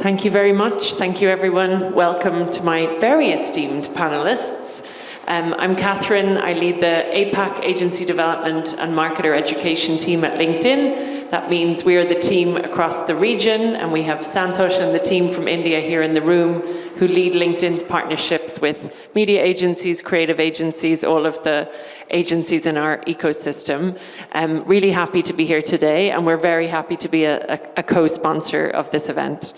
Thank you very much. Thank you, everyone. Welcome to my very esteemed panelists. I'm Catherine. I lead the APAC Agency Development and Marketer Education team at LinkedIn. That means we are the team across the region, and we have Santosh and the team from India here in the room who lead LinkedIn's partnerships with media agencies, creative agencies, all of the agencies in our ecosystem. I'm really happy to be here today, and we're very happy to be a co-sponsor of this event.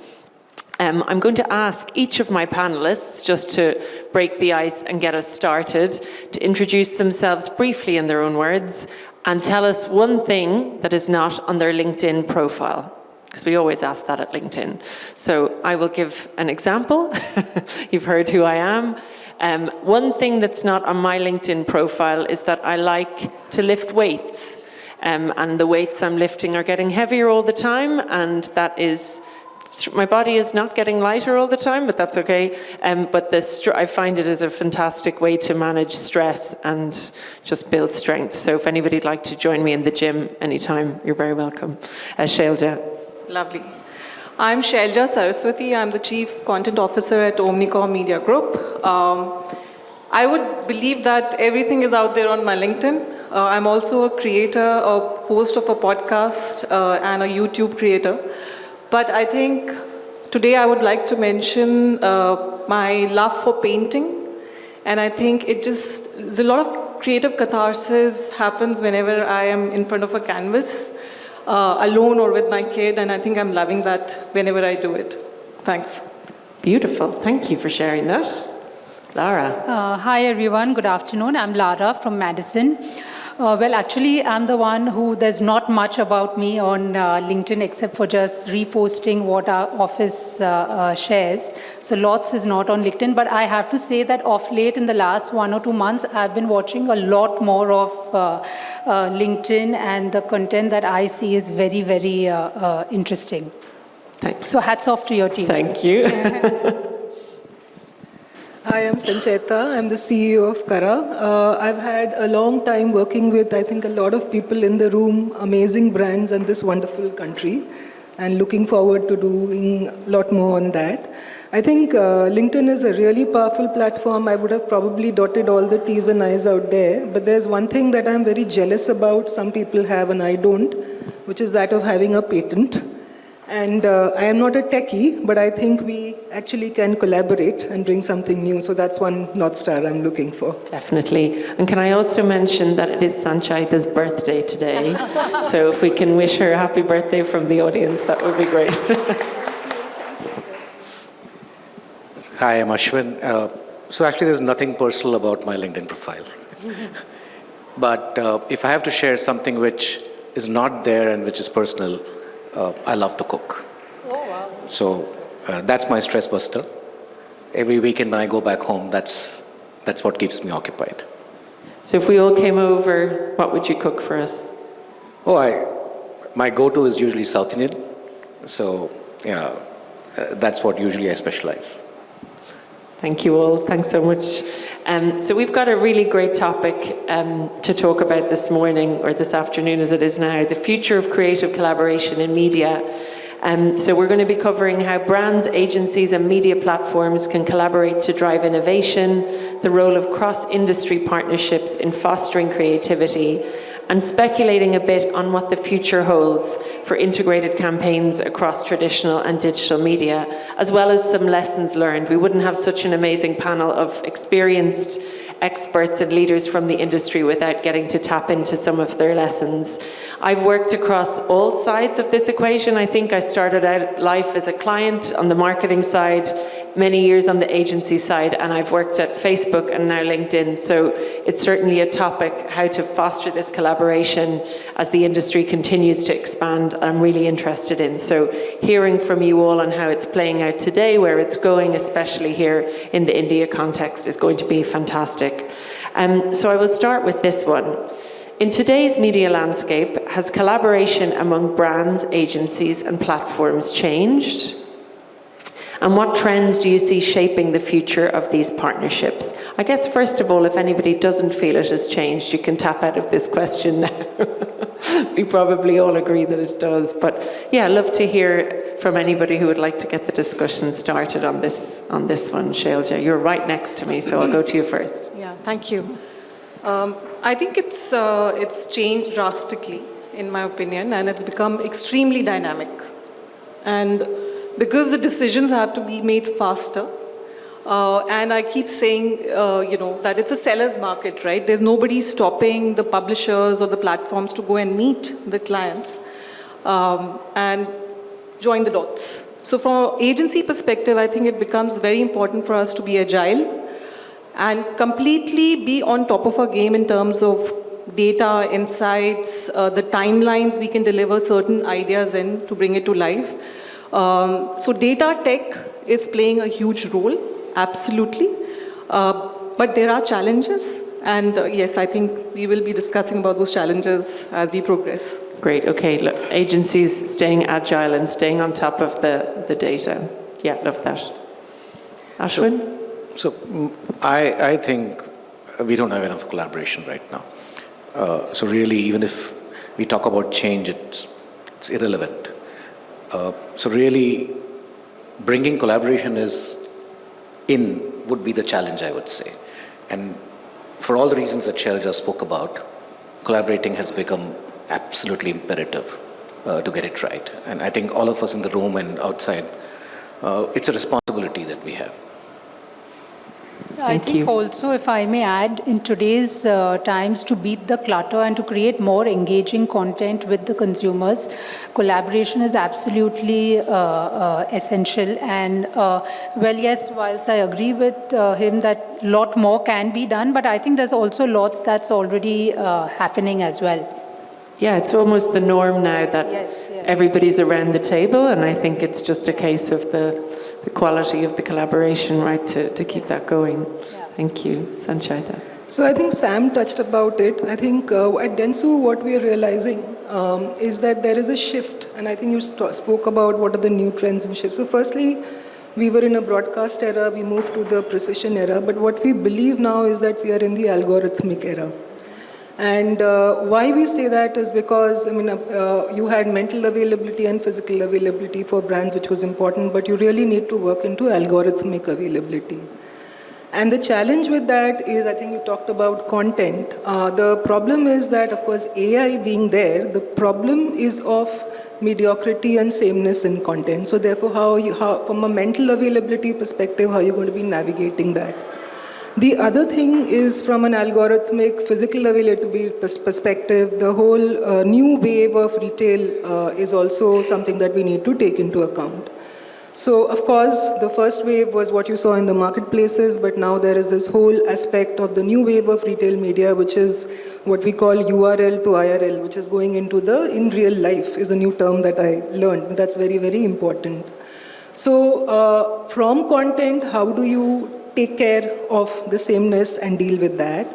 I'm going to ask each of my panelists, just to break the ice and get us started, to introduce themselves briefly in their own words and tell us one thing that is not on their LinkedIn profile, because we always ask that at LinkedIn. So I will give an example. You've heard who I am. One thing that's not on my LinkedIn profile is that I like to lift weights. And the weights I'm lifting are getting heavier all the time, and that is... my body is not getting lighter all the time, but that's okay. But I find it is a fantastic way to manage stress and just build strength. So if anybody'd like to join me in the gym anytime, you're very welcome. Shailja. Lovely. I'm Shailja Saraswati. I'm the Chief Content Officer at Omnicom Media Group. I would believe that everything is out there on my LinkedIn. I'm also a creator, a host of a podcast, and a YouTube creator. But I think today I would like to mention my love for painting. And I think there's a lot of creative catharsis happens whenever I am in front of a canvas, alone or with my kid. And I think I'm loving that whenever I do it. Thanks. Beautiful. Thank you for sharing that. Lara. Hi, everyone. Good afternoon. I'm Lara from Madison. Well, actually, I'm the one there's not much about me on LinkedIn except for just reposting what our office shares. So lots is not on LinkedIn, but I have to say that of late in the last 1 or 2 months, I've been watching a lot more of LinkedIn, and the content that I see is very, very interesting. Thanks. So hats off to your team. Thank you. Hi, I'm Sancheta. I'm the CEO of Kara. I've had a long time working with, I think, a lot of people in the room, amazing brands and this wonderful country, and looking forward to doing a lot more on that. I think LinkedIn is a really powerful platform. I would have probably dotted all the T's and I's out there, but there's one thing that I'm very jealous about. Some people have and I don't, which is that of having a patent. And I am not a techie, but I think we actually can collaborate and bring something new. So that's one North Star I'm looking for. Definitely. And can I also mention that it is Sanchita's birthday today. So if we can wish her a happy birthday from the audience, that would be great. Hi, I'm Ashwin. So actually there's nothing personal about my LinkedIn profile. But if I have to share something which is not there and which is personal, I love to cook. Oh, wow. So that's my stress buster. Every weekend when I go back home, that's what keeps me occupied. So if we all came over, what would you cook for us? My go-to is usually South Indian. So yeah, that's what usually I specialize. Thank you all. Thanks so much. So we've got a really great topic to talk about this morning, or this afternoon as it is now, the future of creative collaboration in media. So we're going to be covering how brands, agencies and media platforms can collaborate to drive innovation, the role of cross-industry partnerships in fostering creativity, and speculating a bit on what the future holds for integrated campaigns across traditional and digital media, as well as some lessons learned. We wouldn't have such an amazing panel of experienced experts and leaders from the industry without getting to tap into some of their lessons. I've worked across all sides of this equation. I think I started out life as a client on the marketing side, many years on the agency side, and I've worked at Facebook and now LinkedIn. So it's certainly a topic, how to foster this collaboration as the industry continues to expand, I'm really interested in. So hearing from you all on how it's playing out today, where it's going, especially here in the India context, is going to be fantastic. So I will start with this one. In today's media landscape, has collaboration among brands, agencies and platforms changed? And what trends do you see shaping the future of these partnerships? I guess, first of all, if anybody doesn't feel it has changed, you can tap out of this question now. We probably all agree that it does. But yeah, I'd love to hear from anybody who would like to get the discussion started on this one. Shailja, you're right next to me, so I'll go to you first. Yeah, thank you. I think it's changed drastically, in my opinion, and it's become extremely dynamic. And because the decisions have to be made faster, and I keep saying, that it's a seller's market, right? There's nobody stopping the publishers or the platforms to go and meet the clients and join the dots. So from an agency perspective, I think it becomes very important for us to be agile and completely be on top of our game in terms of data, insights, the timelines we can deliver certain ideas in to bring it to life. So data tech is playing a huge role, absolutely. But there are challenges, and yes, I think we will be discussing about those challenges as we progress. Great. Okay. Look, agencies staying agile and staying on top of the data. Yeah, love that. Ashwin? So I think we don't have enough collaboration right now. So really, even if we talk about change, it's irrelevant. So really, bringing collaboration would be the challenge, I would say. And for all the reasons that Shailja just spoke about, collaborating has become absolutely imperative to get it right. And I think all of us in the room and outside, it's a responsibility that we have. I think also, if I may add, in today's times, to beat the clutter and to create more engaging content with the consumers, collaboration is absolutely essential. And yes, whilst I agree with him that a lot more can be done, but I think there's also lots that's already happening as well. Yeah, it's almost the norm now that Yes. everybody's around the table, and I think it's just a case of the quality of the collaboration, right, to keep that going. Yeah. Thank you. Sanchita. So I think Sam touched about it. I think at Dentsu, what we are realizing is that there is a shift, and I think you spoke about what are the new trends and shifts. So firstly, we were in a broadcast era, we moved to the precision era, but what we believe now is that we are in the algorithmic era. And why we say that is because, you had mental availability and physical availability for brands, which was important, but you really need to work into algorithmic availability. And the challenge with that is, I think you talked about content. The problem is that, of course, AI being there, the problem is of mediocrity and sameness in content. So therefore, how from a mental availability perspective, how are you going to be navigating that? The other thing is, from an algorithmic physical availability perspective, the whole new wave of retail is also something that we need to take into account. So, of course, the first wave was what you saw in the marketplaces, but now there is this whole aspect of the new wave of retail media, which is what we call URL to IRL, which is going into the in real life, is a new term that I learned. That's very, very important. So, from content, how do you take care of the sameness and deal with that?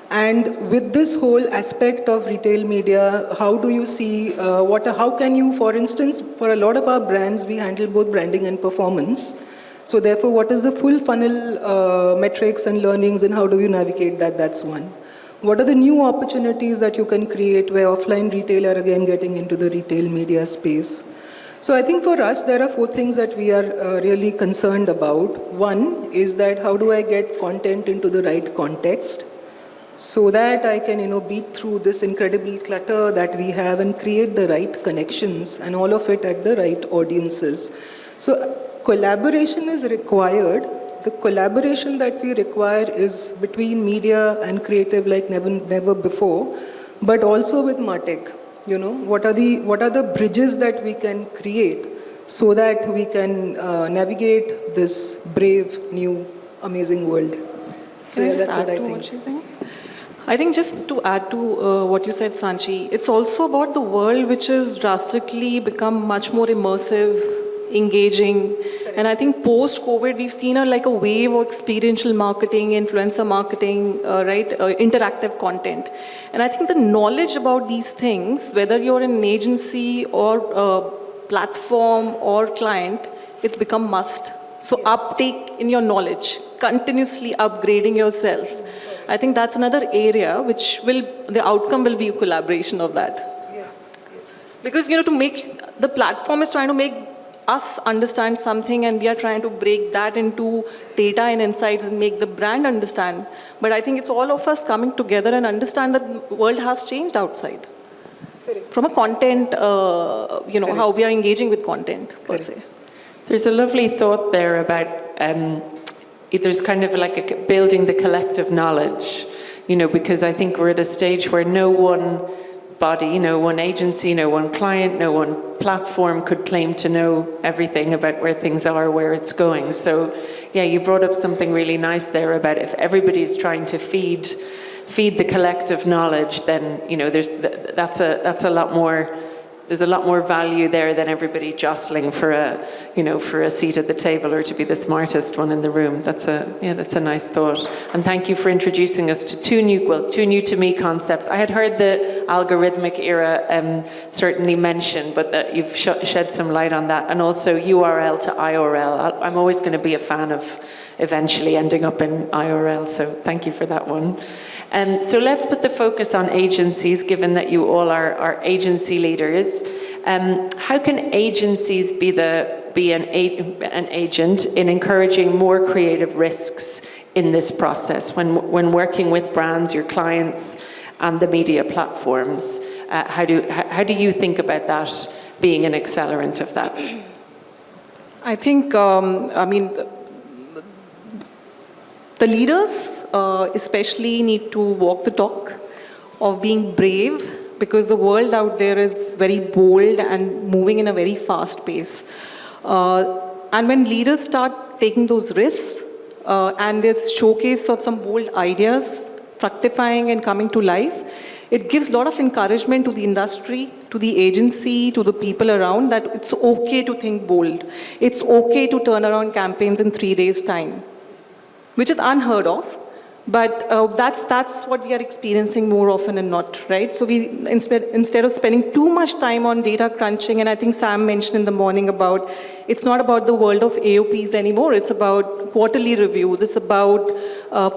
And with this whole aspect of retail media, how do you see, how can you, for instance, for a lot of our brands, we handle both branding and performance. So therefore, what is the full funnel metrics and learnings, and how do you navigate that? That's one. What are the new opportunities that you can create where offline retail are again getting into the retail media space? So I think for us, there are 4 things that we are really concerned about. One is that how do I get content into the right context so that I can, beat through this incredible clutter that we have and create the right connections, and all of it at the right audiences. So collaboration is required. The collaboration that we require is between media and creative like never before, but also with MarTech. What are the bridges that we can create so that we can navigate this brave, new, amazing world? So Can I just that's what add I to think. what she's saying? I think just to add to what you said, Sanchi, it's also about the world which has drastically become much more immersive, engaging. And I think post-COVID, we've seen a wave of experiential marketing, influencer marketing, interactive content. And I think the knowledge about these things, whether you're in an agency or a platform or client, it's become must. So uptake in your knowledge, continuously upgrading yourself. I think that's another area which the outcome will be a collaboration of that. Yes. Because, the platform is trying to make us understand something, and we are trying to break that into data and insights and make the brand understand. But I think it's all of us coming together and understand that the world has changed outside. From a content, how we are engaging with content, per se. There's a lovely thought there about there's kind of like building the collective knowledge, because I think we're at a stage where no one body, no one agency, no one client, no one platform could claim to know everything about where things are, where it's going. So, yeah, you brought up something really nice there about if everybody's trying to feed the collective knowledge, then that's a lot more. There's a lot more value there than everybody jostling for a seat at the table or to be the smartest one in the room. That's a nice thought. And thank you for introducing us to two new to me concepts. I had heard the algorithmic era certainly mentioned, but that you've shed some light on that. And also URL to IRL. I'm always going to be a fan of eventually ending up in IRL, so thank you for that one. So let's put the focus on agencies, given that you all are agency leaders. How can agencies be an agent in encouraging more creative risks in this process when working with brands, your clients, and the media platforms? How do you think about that being an accelerant of that? I think, the leaders especially need to walk the talk of being brave, because the world out there is very bold and moving in a very fast pace. And when leaders start taking those risks and there's showcase of some bold ideas fructifying and coming to life, it gives a lot of encouragement to the industry, to the agency, to the people around, that it's okay to think bold. It's okay to turn around campaigns in 3 days' time, which is unheard of. But that's what we are experiencing more often than not, right? So we, instead of spending too much time on data crunching, and I think Sam mentioned in the morning about, it's not about the world of AOPs anymore, it's about quarterly reviews, it's about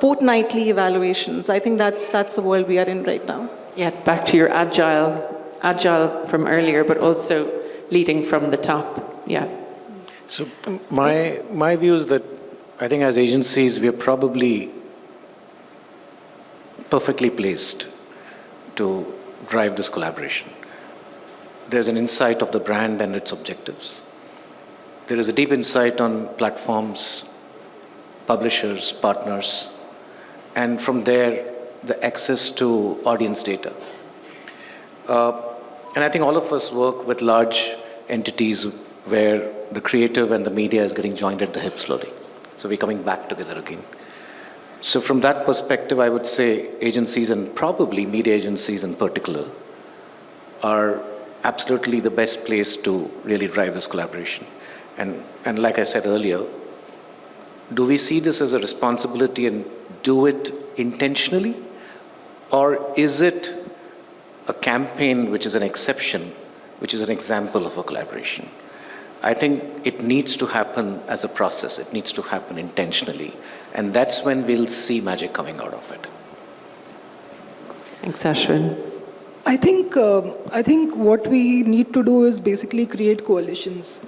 fortnightly evaluations. I think that's the world we are in right now. Yeah, back to your agile from earlier, but also leading from the top. Yeah. So my view is that I think as agencies, we are probably perfectly placed to drive this collaboration. There's an insight of the brand and its objectives. There is a deep insight on platforms, publishers, partners, and from there, the access to audience data. And I think all of us work with large entities where the creative and the media is getting joined at the hip slowly. So we're coming back together again. So from that perspective, I would say agencies, and probably media agencies in particular, are absolutely the best place to really drive this collaboration. And like I said earlier, do we see this as a responsibility and do it intentionally? Or is it a campaign which is an exception, which is an example of a collaboration? I think it needs to happen as a process. It needs to happen intentionally. And that's when we'll see magic coming out of it. Thanks, Ashwin. I think what we need to do is basically create coalitions.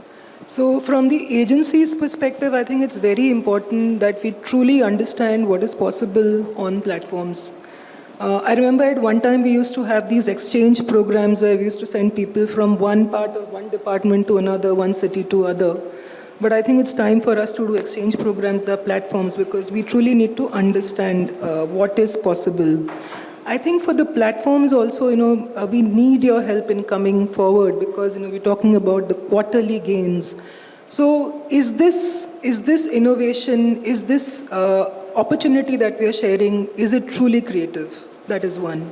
So from the agency's perspective, I think it's very important that we truly understand what is possible on platforms. I remember at one time we used to have these exchange programs where we used to send people from one part of one department to another, one city to other. But I think it's time for us to do exchange programs, the platforms, because we truly need to understand what is possible. I think for the platforms also, we need your help in coming forward, because we're talking about the quarterly gains. So is this innovation, is this opportunity that we are sharing, is it truly creative? That is one.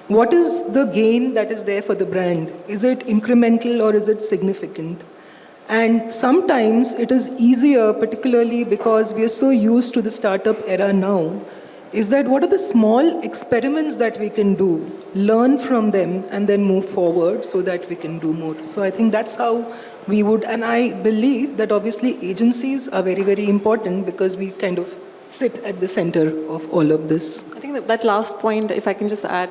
What is the gain that is there for the brand? Is it incremental or is it significant? And sometimes it is easier, particularly because we are so used to the startup era now, is that what are the small experiments that we can do, learn from them, and then move forward so that we can do more. So I think that's how we would, and I believe that obviously agencies are very, very important because we kind of sit at the center of all of this. I think that last point, if I can just add,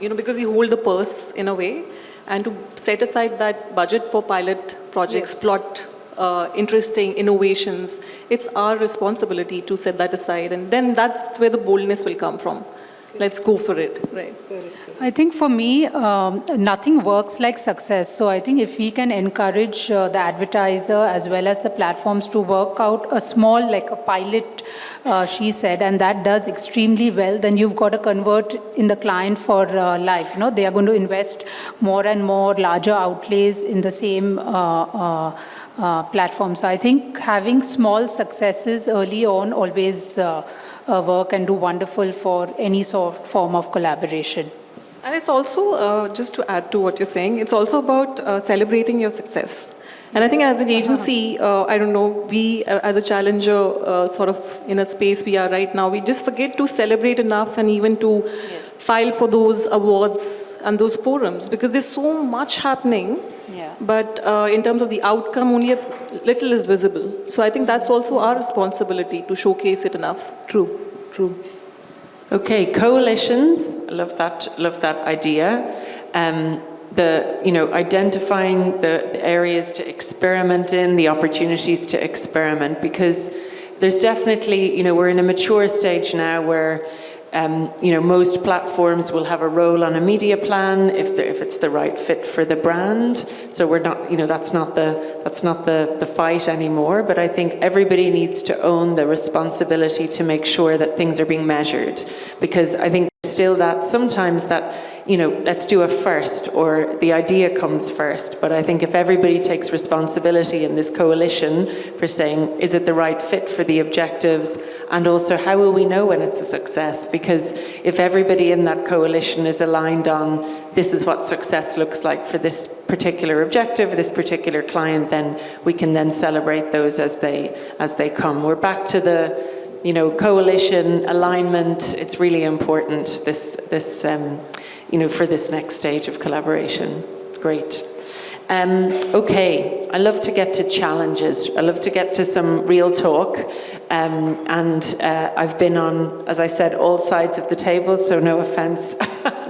because you hold the purse in a way, and to set aside that budget for pilot projects, Yes. plot interesting innovations, it's our responsibility to set that aside, and then that's where the boldness will come from. Let's go for it, right? I think for me, nothing works like success. So I think if we can encourage the advertiser as well as the platforms to work out a small, like a pilot, she said, and that does extremely well, then you've got to convert in the client for life. They are going to invest more and more larger outlays in the same platform. So I think having small successes early on always work and do wonderful for any sort of form of collaboration. And it's also, just to add to what you're saying, it's also about celebrating your success. And I think as an agency, I don't know, we as a challenger, sort of in a space we are right now, we just forget to celebrate enough and even to file for those awards and those forums, because there's so much happening. Yeah. But in terms of the outcome, only a little is visible. So I think that's also our responsibility to showcase it enough. True, true. Okay, coalitions. I love that idea. Identifying the areas to experiment in, the opportunities to experiment, because there's definitely, we're in a mature stage now where most platforms will have a role on a media plan if it's the right fit for the brand. So we're not, that's not the fight anymore. But I think everybody needs to own the responsibility to make sure that things are being measured, because I think still that sometimes that, let's do a first, or the idea comes first. But I think if everybody takes responsibility in this coalition for saying, is it the right fit for the objectives? And also, how will we know when it's a success? Because if everybody in that coalition is aligned on this is what success looks like for this particular objective, this particular client, then we can then celebrate those as they come. We're back to the coalition alignment. It's really important, this for this next stage of collaboration. Great. Okay, I love to get to challenges. I love to get to some real talk. I've been on, as I said, all sides of the table, so no offense.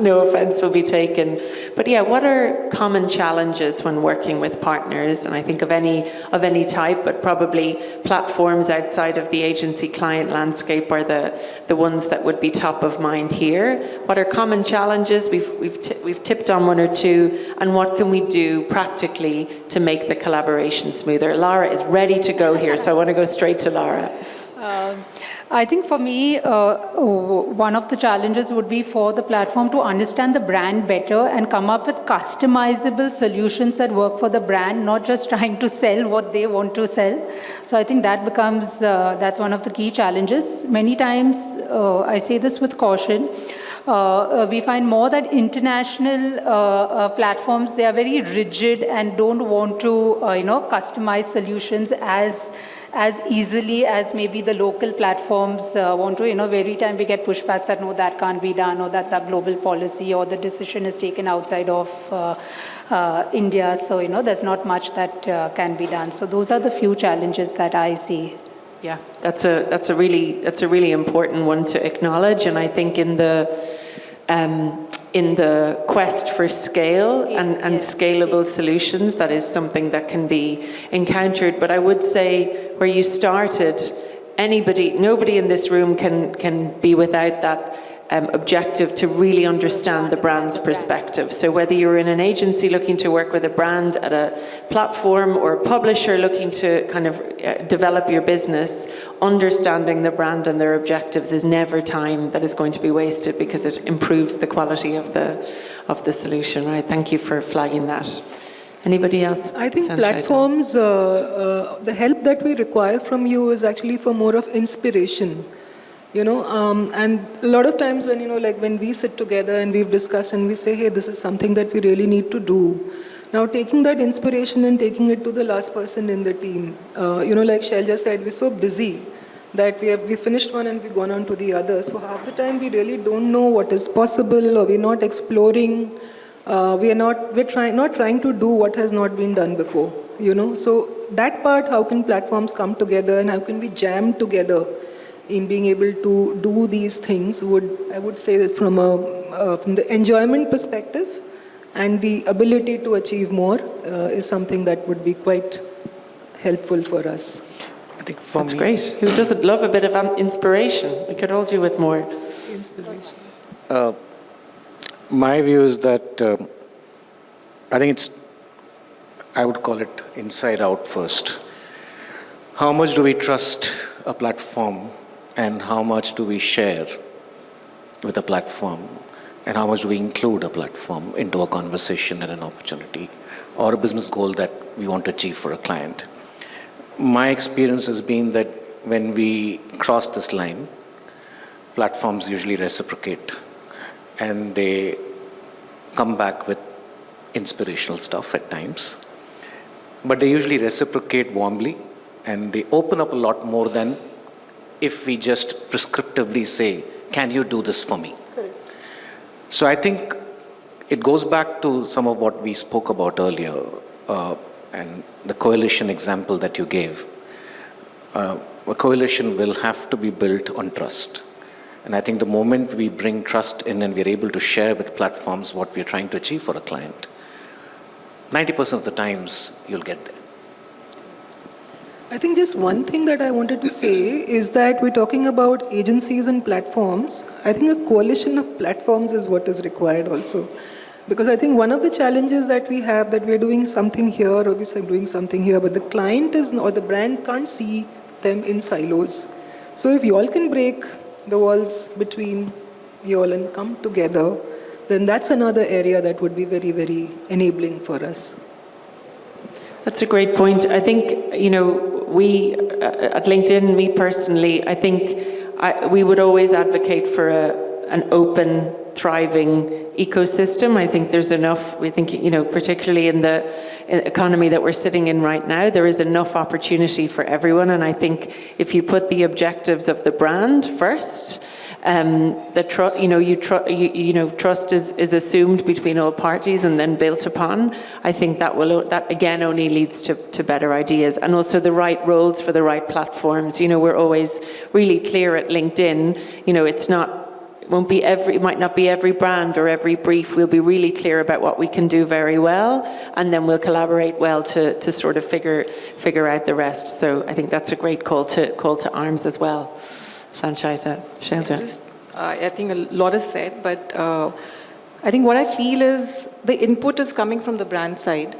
No offense will be taken. But yeah, what are common challenges when working with partners? And I think of any type, but probably platforms outside of the agency client landscape are the ones that would be top of mind here. What are common challenges? We've tipped on one or two, and what can we do practically to make the collaboration smoother? Lara is ready to go here, so I want to go straight to Lara. I think for me, one of the challenges would be for the platform to understand the brand better and come up with customizable solutions that work for the brand, not just trying to sell what they want to sell. So I think that becomes, that's one of the key challenges. Many times, I say this with caution, we find more that international platforms, they are very rigid and don't want to, customize solutions as easily as maybe the local platforms want to. Every time we get pushbacks that no, that can't be done, or that's our global policy, or the decision is taken outside of India. So, there's not much that can be done. So those are the few challenges that I see. Yeah, that's a really important one to acknowledge, and I think in the quest for scale and scalable solutions, that is something that can be encountered. But I would say where you started, nobody in this room can be without that objective to really understand the brand's perspective. So whether you're in an agency looking to work with a brand, at a platform, or a publisher looking to kind of develop your business, understanding the brand and their objectives is never time that is going to be wasted, because it improves the quality of the solution. Right? Thank you for flagging that. Anybody else? I think platforms, the help that we require from you is actually for more of inspiration. And a lot of times when, when we sit together and we've discussed and we say, hey, this is something that we really need to do. Now, taking that inspiration and taking it to the last person in the team, like Shailja said, we're so busy that we finished one and we've gone on to the other. So half the time we really don't know what is possible, or we're not exploring. We're not trying to do what has not been done before. you know. So that part, how can platforms come together and how can we jam together in being able to do these things I would say that from the enjoyment perspective and the ability to achieve more is something that would be quite helpful for us. I think for That's me, great. Who doesn't love a bit of inspiration? We could all do with more. Inspiration. my view is that I think I would call it inside out first. How much do we trust a platform and how much do we share with a platform and how much do we include a platform into a conversation and an opportunity or a business goal that we want to achieve for a client? My experience has been that when we cross this line, platforms usually reciprocate and they come back with inspirational stuff at times. But they usually reciprocate warmly and they open up a lot more than if we just prescriptively say, can you do this for me? Correct. So I think it goes back to some of what we spoke about earlier and the coalition example that you gave. A coalition will have to be built on trust. And I think the moment we bring trust in and we're able to share with platforms what we're trying to achieve for a client, 90% of the times you'll get there. I think just one thing that I wanted to say is that we're talking about agencies and platforms. I think a coalition of platforms is what is required also. Because I think one of the challenges that we have that we're doing something here or we're doing something here, but the client or the brand can't see them in silos. So if you all can break the walls between you all and come together, then that's another area that would be very, very enabling for us. That's a great point. I think, we at LinkedIn, me personally, I think we would always advocate for an open, thriving ecosystem. I think there's enough, we think, particularly in the economy that we're sitting in right now, there is enough opportunity for everyone. And I think if you put the objectives of the brand first, trust is assumed between all parties and then built upon. I think that again only leads to better ideas and also the right roles for the right platforms. We're always really clear at LinkedIn. It might not be every brand or every brief. We'll be really clear about what we can do very well, and then we'll collaborate well to sort of figure out the rest. So I think that's a great call to arms as well. Sanchita, Shailja. I think a lot is said, but I think what I feel is the input is coming from the brand side,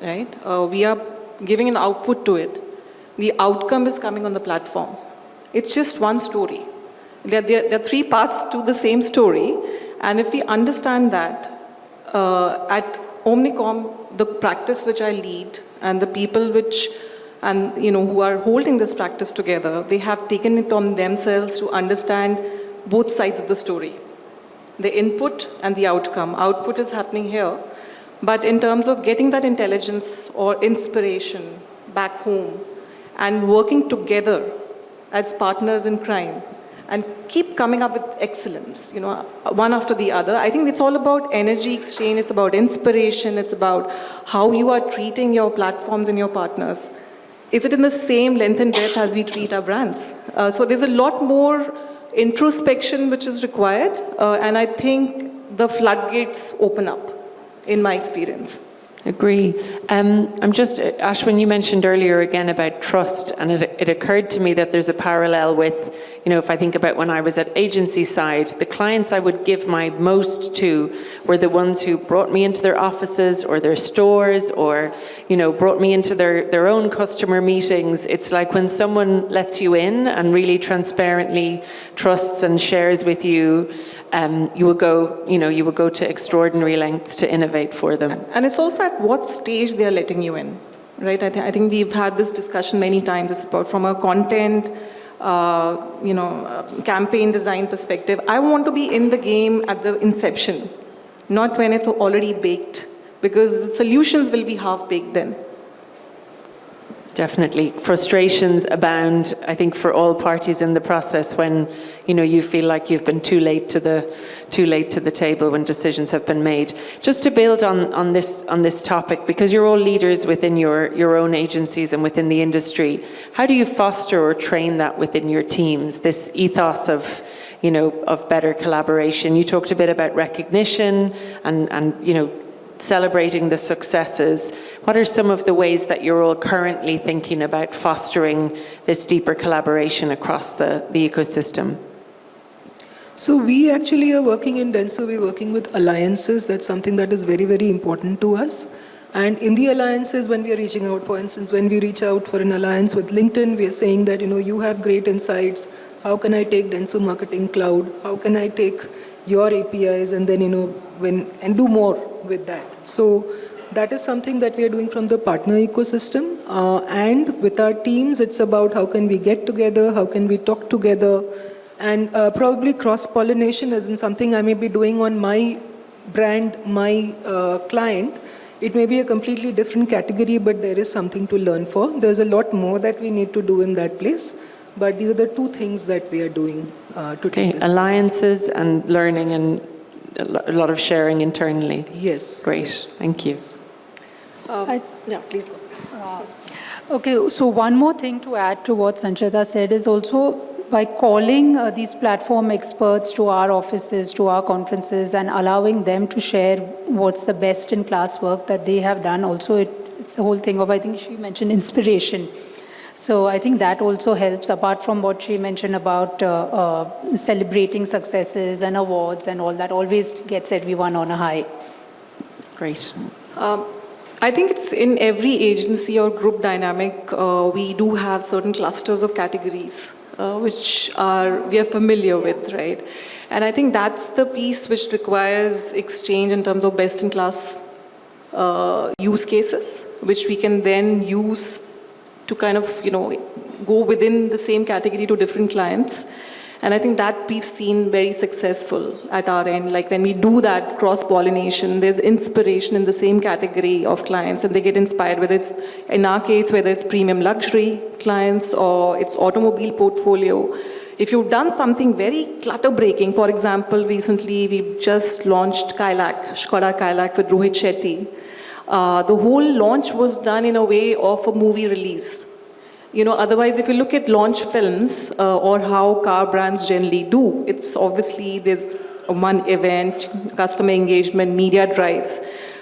right? We are giving an output to it. The outcome is coming on the platform. It's just one story. There are three parts to the same story, and if we understand that, at Omnicom, the practice which I lead and the people who are holding this practice together, they have taken it on themselves to understand both sides of the story, the input and the outcome. Output is happening here, but in terms of getting that intelligence or inspiration back home and working together as partners in crime and keep coming up with excellence, one after the other. I think it's all about energy exchange, it's about inspiration, it's about how you are treating your platforms and your partners. Is it in the same length and breadth as we treat our brands? So there's a lot more introspection which is required, and I think the floodgates open up, in my experience. Agree. Ashwin, you mentioned earlier again about trust, and it occurred to me that there's a parallel with, if I think about when I was at agency side, the clients I would give my most to were the ones who brought me into their offices or their stores or, brought me into their own customer meetings. It's like when someone lets you in and really transparently trusts and shares with you, you will go to extraordinary lengths to innovate for them. And it's also at what stage they are letting you in, right? I think we've had this discussion many times. It's about from a content, campaign design perspective. I want to be in the game at the inception, not when it's already baked, because the solutions will be half baked then. Definitely. Frustrations abound, I think, for all parties in the process when, you feel like you've been too late to the table when decisions have been made. Just to build on this topic, because you're all leaders within your own agencies and within the industry, how do you foster or train that within your teams, this ethos of better collaboration? You talked a bit about recognition and celebrating the successes. What are some of the ways that you're all currently thinking about fostering this deeper collaboration across the ecosystem? So we actually are working in Denso, we're working with alliances. That's something that is very, very important to us. And in the alliances, when we are reaching out, for instance, when we reach out for an alliance with LinkedIn, we are saying that, you have great insights. How can I take Denso Marketing Cloud? How can I take your APIs and then, and do more with that? So that is something that we are doing from the partner ecosystem. And with our teams, it's about how can we get together, how can we talk together, and probably cross-pollination isn't something I may be doing on my brand, my client. It may be a completely different category, but there is something to learn for. There's a lot more that we need to do in that place. But these are the two things that we are doing to take this. Alliances and learning and a lot of sharing internally. Yes. Great, Yes. thank you. Yeah, please go. Okay, so one more thing to add to what Sanchita said is also by calling these platform experts to our offices, to our conferences, and allowing them to share what's the best in class work that they have done. Also, it's the whole thing of, I think she mentioned inspiration. So I think that also helps, apart from what she mentioned about celebrating successes and awards and all that, always gets everyone on a high. Great. I think it's in every agency or group dynamic, we do have certain clusters of categories which we are familiar with, right? And I think that's the piece which requires exchange in terms of best-in-class use cases, which we can then use to kind of, go within the same category to different clients. And I think that we've seen very successful at our end. Like when we do that cross-pollination, there's inspiration in the same category of clients and they get inspired, whether it's, in our case, whether it's premium luxury clients or it's automobile portfolio. If you've done something very clutter-breaking, for example, recently we just launched Skoda Kailak with Rohit Shetty. The whole launch was done in a way of a movie release. Otherwise, if you look at launch films or how car brands generally do, it's obviously there's one event, customer engagement, media drives.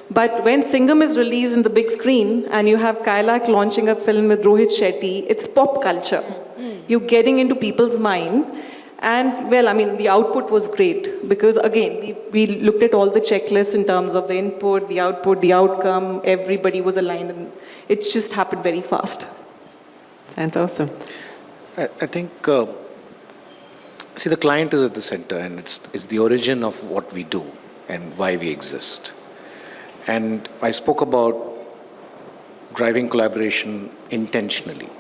But when Singham is released in the big screen and you have Kailak launching a film with Rohit Shetty, it's pop culture. You're getting into people's mind. And the output was great because again, we looked at all the checklists in terms of the input, the output, the outcome, everybody was aligned and it just happened very fast. Sounds awesome. I think, the client is at the center and it's the origin of what we do and why we exist. And I spoke about driving collaboration intentionally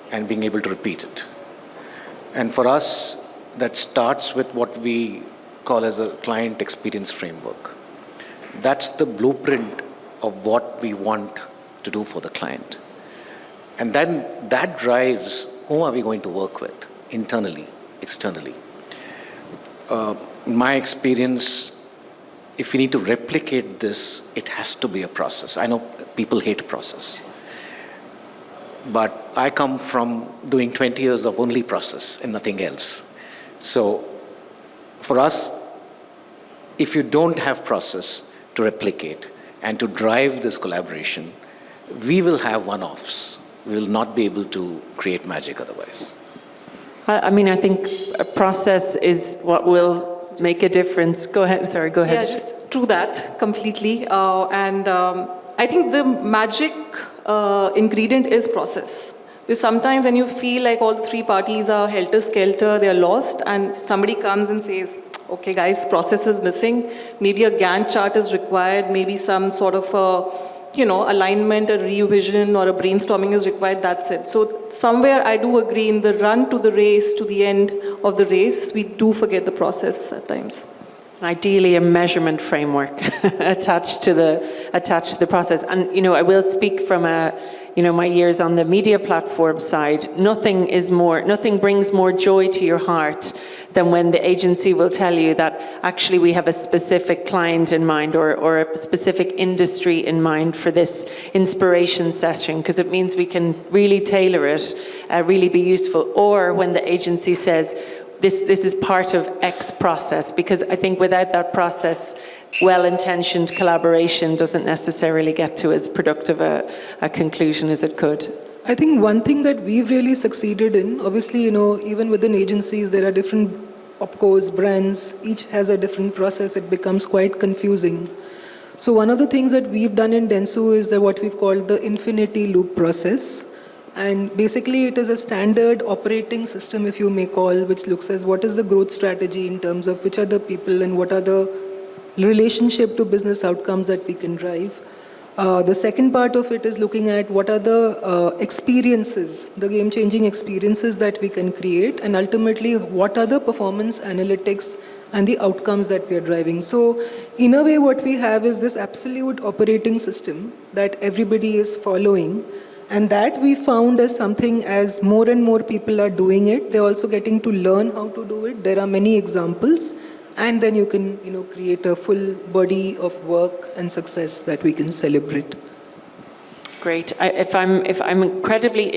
and being able to repeat it. And for us, that starts with what we call as a client experience framework. That's the blueprint of what we want to do for the client. And then that drives who are we going to work with, internally, externally. In my experience, if we need to replicate this, it has to be a process. I know people hate process. But I come from doing 20 years of only process and nothing else. So for us, if you don't have process to replicate and to drive this collaboration, we will have one-offs. We will not be able to create magic otherwise. I think a process is what will make a difference. Go ahead, sorry, go ahead. Yeah, just true that completely. I think the magic ingredient is process. Because sometimes when you feel like all the three parties are helter-skelter, they're lost, and somebody comes and says, okay guys, process is missing, maybe a Gantt chart is required, maybe some sort of alignment, a revision or a brainstorming is required, that's it. So somewhere I do agree in the run to the race, to the end of the race, we do forget the process at times. Ideally, a measurement framework attached to the process. And I will speak from a my years on the media platform side, nothing brings more joy to your heart than when the agency will tell you that actually we have a specific client in mind or a specific industry in mind for this inspiration session, because it means we can really tailor it, really be useful. Or when the agency says, this is part of X process, because I think without that process, well-intentioned collaboration doesn't necessarily get to as productive a conclusion as it could. I think one thing that we've really succeeded in, obviously, even within agencies, there are different opcos, brands, each has a different process. It becomes quite confusing. So one of the things that we've done in Dentsu is what we've called the infinity loop process. And basically, it is a standard operating system, if you may call, which looks at what is the growth strategy in terms of which are the people and what are the relationship to business outcomes that we can drive. The second part of it is looking at what are the experiences, the game-changing experiences that we can create, and ultimately what are the performance analytics and the outcomes that we are driving. So in a way, what we have is this absolute operating system that everybody is following, and that we found as something as more and more people are doing it, they're also getting to learn how to do it. There are many examples. And then you can, create a full body of work and success that we can celebrate. Great. If I'm incredibly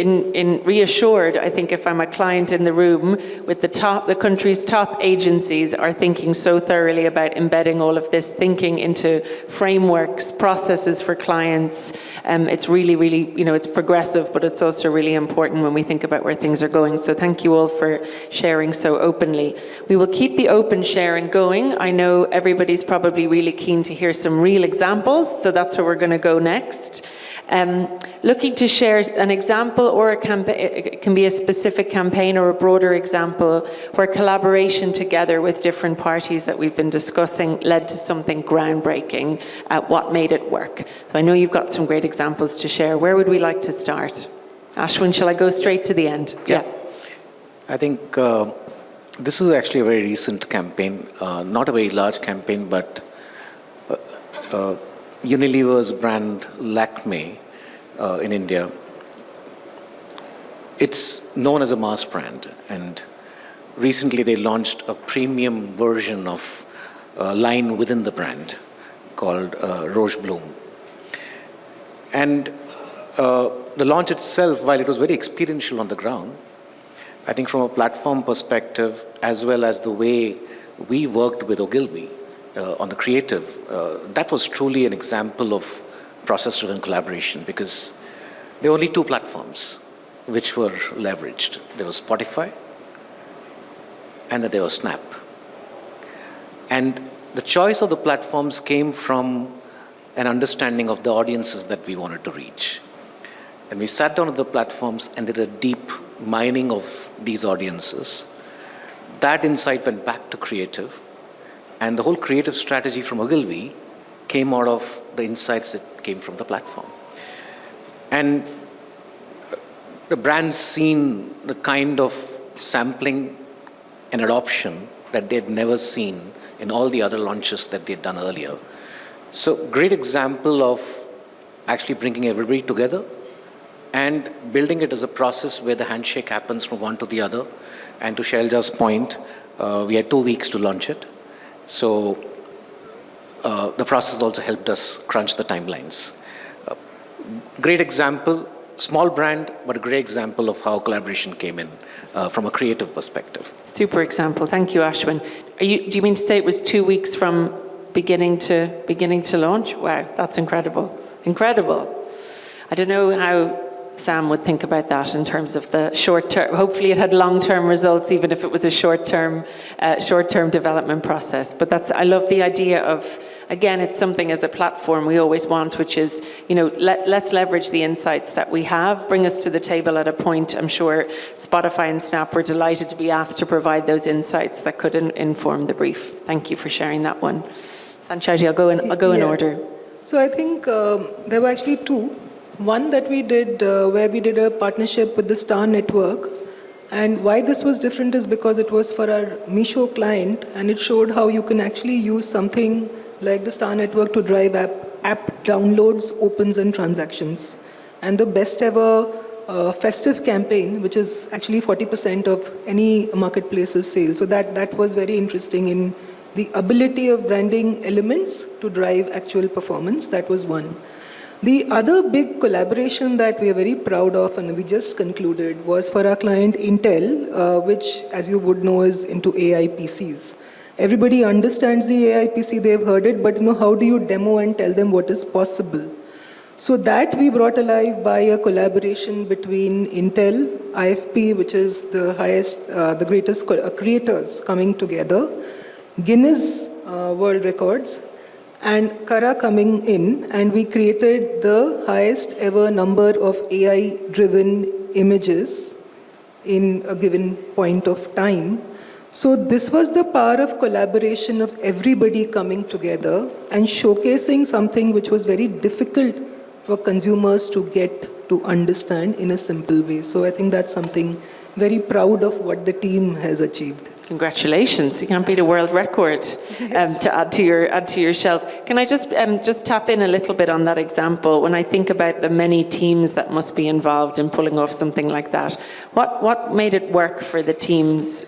reassured, I think if I'm a client in the room with the country's top agencies are thinking so thoroughly about embedding all of this thinking into frameworks, processes for clients, it's really, really, it's progressive, but it's also really important when we think about where things are going. So thank you all for sharing so openly. We will keep the open sharing going. I know everybody's probably really keen to hear some real examples, so that's where we're going to go next. Looking to share an example or a campaign, it can be a specific campaign or a broader example where collaboration together with different parties that we've been discussing led to something groundbreaking, what made it work. So I know you've got some great examples to share. Where would we like to start? Ashwin, shall I go straight to the end? Yeah. I think this is actually a very recent campaign, not a very large campaign, but Unilever's brand Lakme in India. It's known as a mass brand, and recently they launched a premium version of a line within the brand called Rose Bloom. And the launch itself, while it was very experiential on the ground, I think from a platform perspective, as well as the way we worked with Ogilvy, on the creative, that was truly an example of process-driven collaboration, because there were only two platforms which were leveraged. There was Spotify and then there was Snap. And the choice of the platforms came from an understanding of the audiences that we wanted to reach. And we sat down with the platforms and did a deep mining of these audiences. That insight went back to creative. And the whole creative strategy from Ogilvy came out of the insights that came from the platform. And the brand's seen the kind of sampling and adoption that they'd never seen in all the other launches that they'd done earlier. So great example of actually bringing everybody together and building it as a process where the handshake happens from one to the other. And to Shailja's point, we had 2 weeks to launch it. So the process also helped us crunch the timelines. Great example, small brand, but a great example of how collaboration came in from a creative perspective. Super example. Thank you, Ashwin. Do you mean to say it was 2 weeks from beginning to launch? Wow, that's incredible. Incredible. I don't know how Sam would think about that in terms of the short term. Hopefully it had long-term results, even if it was a short-term development process. But I love the idea of, again, it's something as a platform we always want, which is, let's leverage the insights that we have, bring us to the table at a point. I'm sure Spotify and Snap were delighted to be asked to provide those insights that could inform the brief. Thank you for sharing that one. Sanchati, I'll go in order. So I think there were actually two. One that we did, where we did a partnership with the Star Network. And why this was different is because it was for our Meesho client, and it showed how you can actually use something like the Star Network to drive app downloads, opens, and transactions. and the best ever festive campaign, which is actually 40% of any marketplace's sales. So that was very interesting in the ability of branding elements to drive actual performance. That was one. The other big collaboration that we are very proud of and we just concluded was for our client Intel, which, as you would know, is into AI PCs. Everybody understands the AI PC, they've heard it, but how do you demo and tell them what is possible? So that we brought alive by a collaboration between Intel, IFP, which is the highest, the greatest creators coming together, Guinness World Records, and Kara coming in, and we created the highest ever number of AI-driven images in a given point of time. So this was the power of collaboration of everybody coming together and showcasing something which was very difficult for consumers to get to understand in a simple way. So I think that's something very proud of what the team has achieved. Congratulations! You can't beat a world record to add to your shelf. Can I just tap in a little bit on that example? When I think about the many teams that must be involved in pulling off something like that, what made it work for the teams?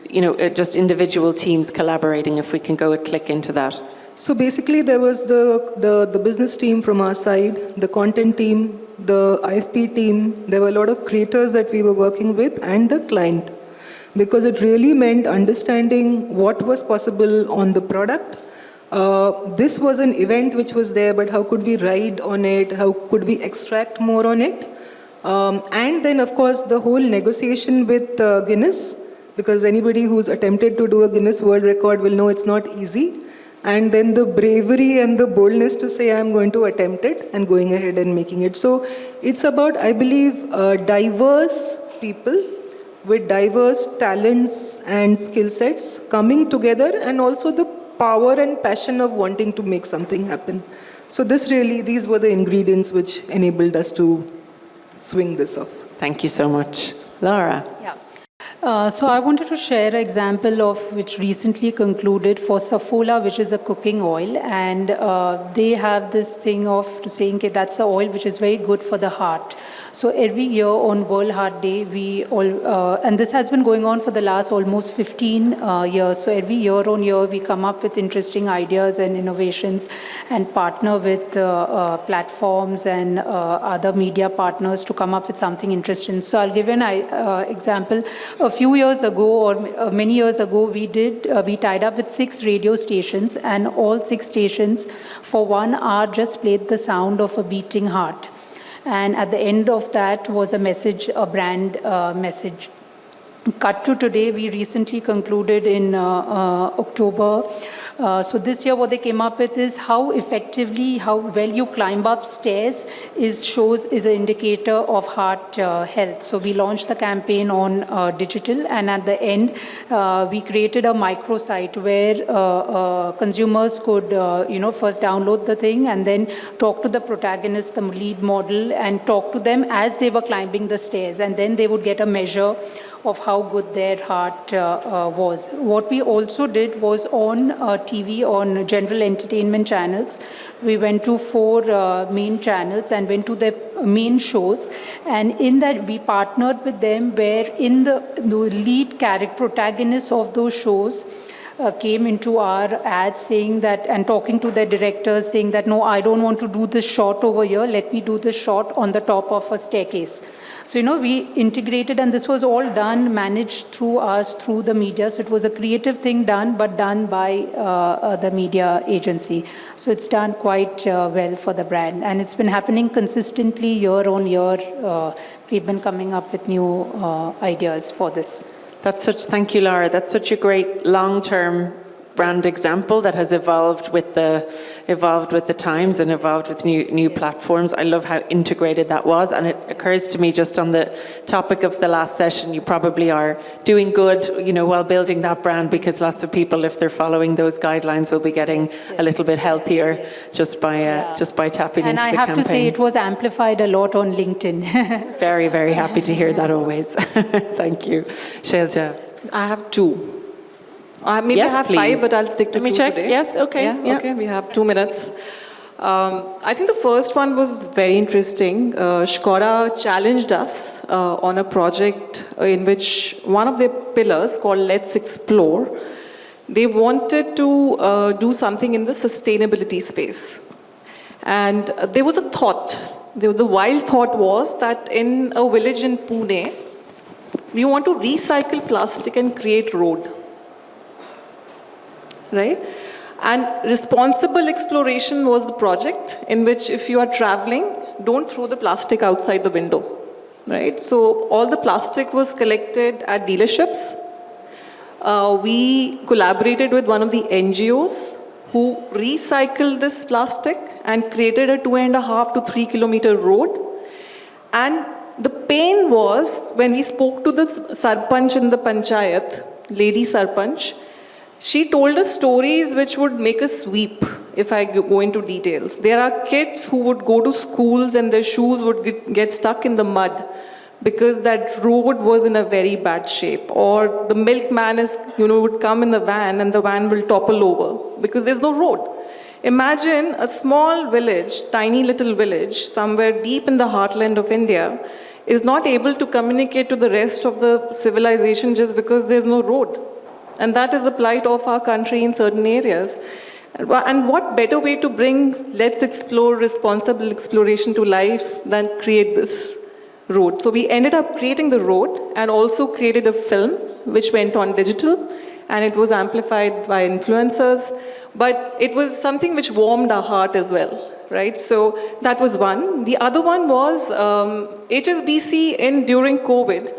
Just individual teams collaborating. If we can go a click into that. So basically, there was the business team from our side, the content team, the IFP team. There were a lot of creators that we were working with, and the client. Because it really meant understanding what was possible on the product. This was an event which was there, but how could we ride on it? How could we extract more on it? And then, of course, the whole negotiation with Guinness, because anybody who's attempted to do a Guinness World Record will know it's not easy. And then the bravery and the boldness to say, I'm going to attempt it, and going ahead and making it. So it's about, I believe, diverse people with diverse talents and skill sets coming together, and also the power and passion of wanting to make something happen. So these were the ingredients which enabled us to swing this off. Thank you so much. Laura. Yeah. So I wanted to share an example of which recently concluded for Saffola, which is a cooking oil, and they have this thing of saying that that's the oil which is very good for the heart. So every year on World Heart Day, and this has been going on for the last almost 15 years. So every year on year, we come up with interesting ideas and innovations and partner with platforms and other media partners to come up with something interesting. So I'll give an example. A few years ago, or many years ago, we tied up with 6 radio stations, and all 6 stations for 1 hour just played the sound of a beating heart. And at the end of that was a message, a brand message. Cut to today, we recently concluded in October. So this year what they came up with is how effectively, how well you climb up stairs is an indicator of heart health. So we launched the campaign on digital, and at the end we created a microsite where consumers could first download the thing and then talk to the protagonist, the lead model, and talk to them as they were climbing the stairs, and then they would get a measure of how good their heart was. What we also did was on TV, on general entertainment channels, we went to 4 main channels and went to the main shows, and in that we partnered with them where in the lead protagonists of those shows came into our ads saying that, and talking to their directors saying that, no, I don't want to do this shot over here, let me do this shot on the top of a staircase. So, we integrated, and this was all done, managed through us, through the media. So it was a creative thing done, but done by the media agency. So it's done quite well for the brand. And it's been happening consistently year on year. We've been coming up with new ideas for this. Thank you, Laura. That's such a great long-term brand example that has evolved with the times and evolved with new platforms. I love how integrated that was, and it occurs to me just on the topic of the last session, you probably are doing good, while building that brand, because lots of people, if they're following those guidelines, will be getting a little bit healthier just by tapping into the campaign. And I have to say, it was amplified a lot on LinkedIn. Very, very happy to hear that always. Thank you. Shailja. I have 2. Maybe Yes, I have please. 5, but I'll stick to 2 Let me check. today. Yes, okay. Yeah, okay, we have 2 minutes. I think the first one was very interesting. Škoda challenged us on a project in which one of their pillars called Let's Explore, they wanted to do something in the sustainability space. And there was a thought, the wild thought was that in a village in Pune, we want to recycle plastic and create road, right? And responsible exploration was the project in which if you are traveling, don't throw the plastic outside the window, right? So all the plastic was collected at dealerships. We collaborated with one of the NGOs who recycled this plastic and created a 2.5 to 3 kilometer road. And the pain was when we spoke to the Sarpanch in the Panchayat, Lady Sarpanch, she told us stories which would make us weep if I go into details. There are kids who would go to schools and their shoes would get stuck in the mud because that road was in a very bad shape. Or the milkman would come in the van and the van will topple over because there's no road. Imagine a small village, tiny little village, somewhere deep in the heartland of India, is not able to communicate to the rest of the civilization just because there's no road. And that is the plight of our country in certain areas. And what better way to bring Let's Explore responsible exploration to life than create this road? So we ended up creating the road and also created a film which went on digital and it was amplified by influencers. But it was something which warmed our heart as well, right? So that was one. The other one was HSBC during COVID,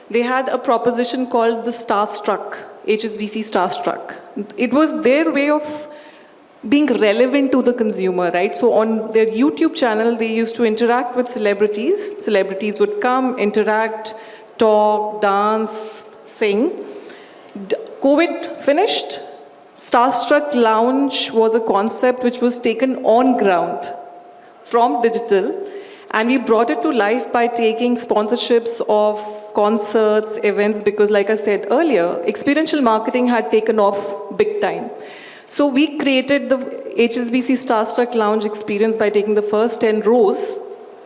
they had a proposition called the Starstruck. HSBC Starstruck. It was their way of being relevant to the consumer, right? So on their YouTube channel, they used to interact with celebrities. Celebrities would come, interact, talk, dance, sing. COVID finished. Starstruck Lounge was a concept which was taken on ground from digital. And we brought it to life by taking sponsorships of concerts, events, because like I said earlier, experiential marketing had taken off big time. So we created the HSBC Starstruck Lounge experience by taking the first 10 rows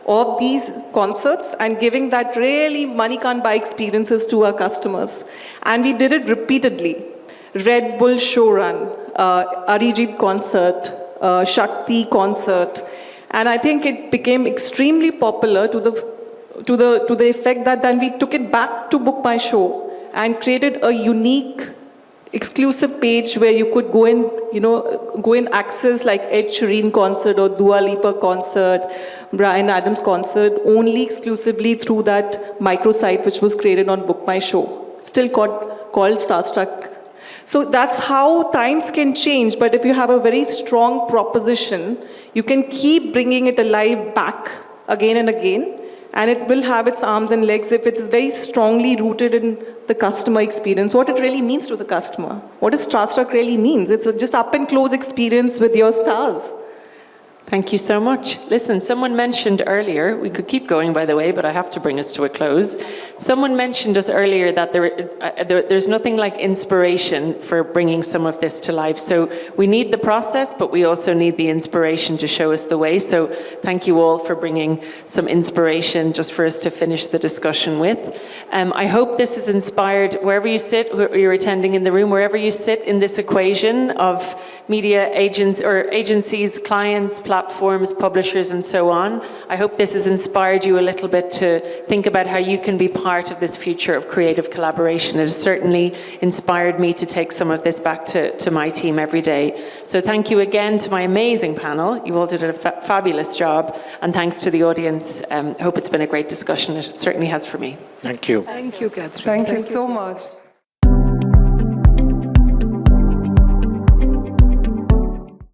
of these concerts and giving that really money can't buy experiences to our customers. And we did it repeatedly. Red Bull Showrun, Arijit concert, Shakti concert. And I think it became extremely popular to the effect that then we took it back to Book My Show and created a unique, exclusive page where you could go and access like Ed Sheeran concert or Dua Lipa concert, Bryan Adams concert, only exclusively through that microsite which was created on Book My Show, still called Starstruck. So that's how times can change, but if you have a very strong proposition, you can keep bringing it alive back again and again, and it will have its arms and legs if it is very strongly rooted in the customer experience, what it really means to the customer. What does Starstruck really means? It's a just up and close experience with your stars. Thank you so much. Listen, someone mentioned earlier, we could keep going by the way, but I have to bring us to a close. Someone mentioned us earlier that there's nothing like inspiration for bringing some of this to life. So we need the process, but we also need the inspiration to show us the way. So thank you all for bringing some inspiration just for us to finish the discussion with. I hope this has inspired wherever you sit, you're attending in the room, wherever you sit in this equation of media agents or agencies, clients, platforms, publishers, and so on. I hope this has inspired you a little bit to think about how you can be part of this future of creative collaboration. It has certainly inspired me to take some of this back to my team every day. So thank you again to my amazing panel. You all did a fabulous job. And thanks to the audience. I hope it's been a great discussion. It certainly has for me. Thank you. Thank you, Catherine. Thank you so much.